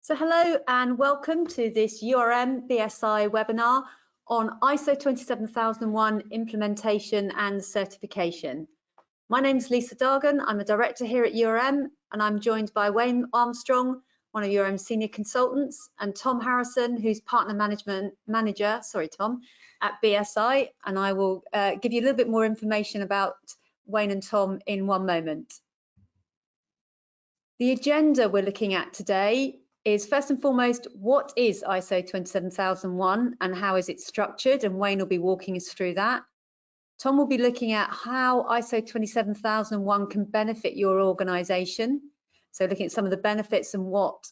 So hello and welcome to this URM BSI webinar on ISO 27001 implementation and certification. My name is Lisa Dargan. I'm a director here at URM and I'm joined by Wayne Armstrong, one of URM's senior consultants, and Tom Harrison, who's partner manager at BSI, and I will give you a little bit more information about Wayne and Tom in one moment. The agenda we're looking at today is first and foremost, what is ISO 27001 and how is it structured? And Wayne will be walking us through that. Tom will be looking at how ISO 27001 can benefit your organization. So looking at some of the benefits and what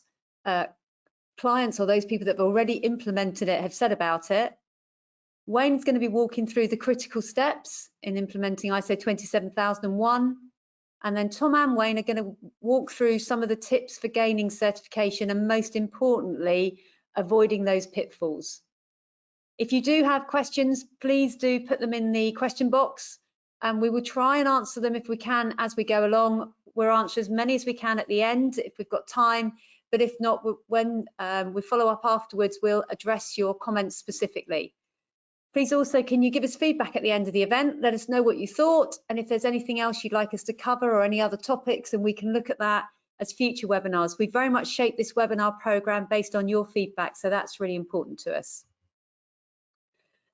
clients or those people that have already implemented it have said about it. Wayne's going to be walking through the critical steps in implementing ISO 27001. And then Tom and Wayne are going to walk through some of the tips for gaining certification and, most importantly, avoiding those pitfalls. If you do have questions, please do put them in the question box and we will try and answer them if we can as we go along. We'll answer as many as we can at the end if we've got time, but if not, when we follow up afterwards, we'll address your comments specifically. Please also, can you give us feedback at the end of the event? Let us know what you thought, and if there's anything else you'd like us to cover or any other topics, and we can look at that as future webinars. We very much shape this webinar program based on your feedback, so that's really important to us.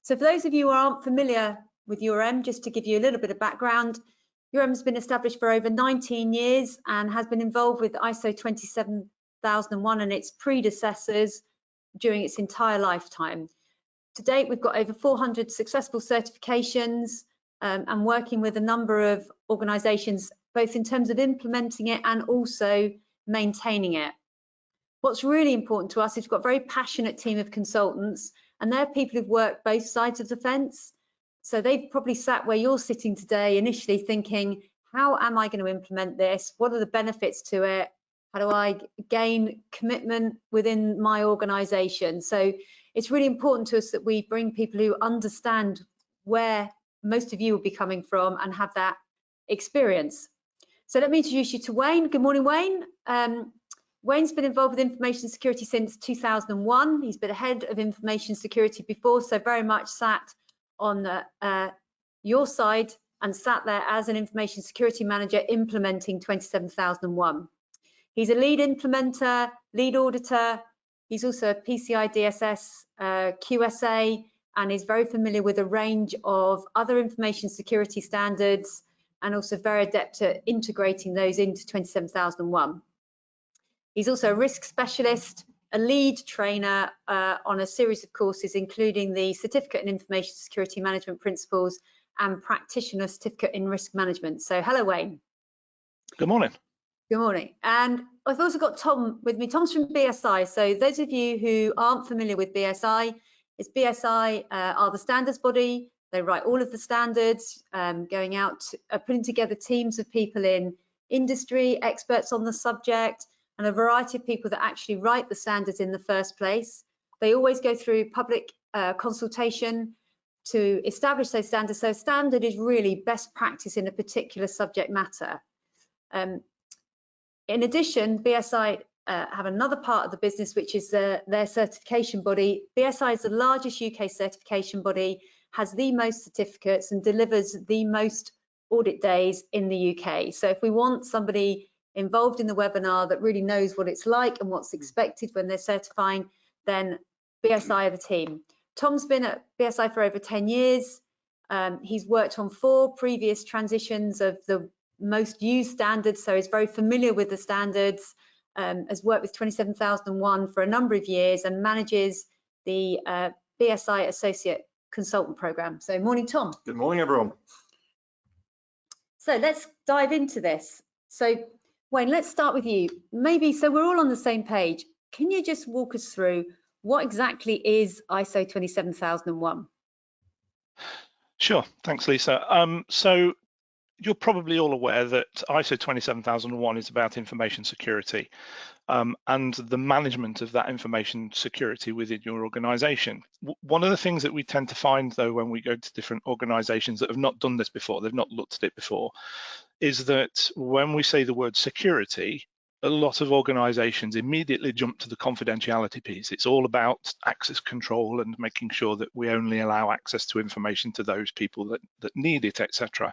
So for those of you who aren't familiar with URM, just to give you a little bit of background, URM has been established for over 19 years and has been involved with ISO 27001 and its predecessors during its entire lifetime. To date, we've got over 400 successful certifications and working with a number of organisations, both in terms of implementing it and also maintaining it. What's really important to us is we've got a very passionate team of consultants, and they're people who've worked both sides of the fence. So they've probably sat where you're sitting today initially thinking, how am I going to implement this? What are the benefits to it? How do I gain commitment within my organisation? So it's really important to us that we bring people who understand where most of you will be coming from and have that experience. So let me introduce you to Wayne. Good morning, Wayne. Wayne's been involved with information security since 2001. He's been head of information security before, so very much sat on your side and sat there as an information security manager implementing 27001. He's a lead implementer, lead auditor. He's also a PCI DSS QSA and is very familiar with a range of other information security standards and also very adept at integrating those into 27001. He's also a risk specialist, a lead trainer on a series of courses, including the Certificate in Information Security Management Principles and Practitioner Certificate in Risk Management. So hello, Wayne. Good morning. Good morning. And I've also got Tom with me. Tom's from BSI. So those of you who aren't familiar with BSI, BSI are the standards body. They write all of the standards, going out, putting together teams of people in industry, experts on the subject, and a variety of people that actually write the standards in the first place. They always go through public consultation to establish those standards. So a standard is really best practice in a particular subject matter. In addition, BSI have another part of the business, which is their certification body. BSI is the largest UK certification body, has the most certificates and delivers the most audit days in the UK. So if we want somebody involved in the webinar that really knows what it's like and what's expected when they're certifying, then BSI are the team. Tom's been at BSI for over 10 years. He's worked on 4 previous transitions of the most used standards, so he's very familiar with the standards, has worked with 27001 for a number of years and manages the BSI Associate Consultant Program. So morning, Tom. Good morning, everyone. So let's dive into this. So Wayne, let's start with you. Maybe, so we're all on the same page. Can you just walk us through what exactly is ISO 27001? Sure, thanks, Lisa. So you're probably all aware that ISO 27001 is about information security and the management of that information security within your organization. One of the things that we tend to find, though, when we go to different organizations that have not done this before, they've not looked at it before, is that when we say the word security, a lot of organizations immediately jump to the confidentiality piece. It's all about access control and making sure that we only allow access to information to those people that need it, etc.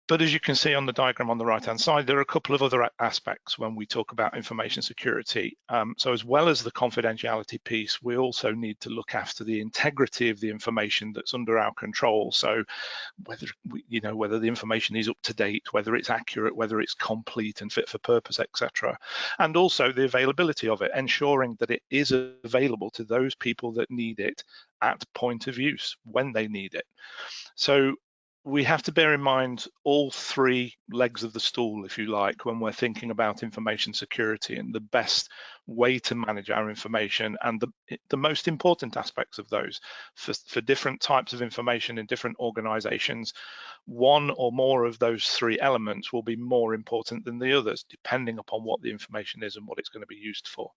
But as you can see on the diagram on the right-hand side, there are a couple of other aspects when we talk about information security. So as well as the confidentiality piece, we also need to look after the integrity of the information that's under our control. So whether whether the information is up to date, whether it's accurate, whether it's complete and fit for purpose, etc. And also the availability of it, ensuring that it is available to those people that need it at point of use when they need it. So we have to bear in mind all three legs of the stool, if you like, when we're thinking about information security and the best way to manage our information, and the most important aspects of those. For different types of information in different organizations, one or more of those three elements will be more important than the others, depending upon what the information is and what it's going to be used for.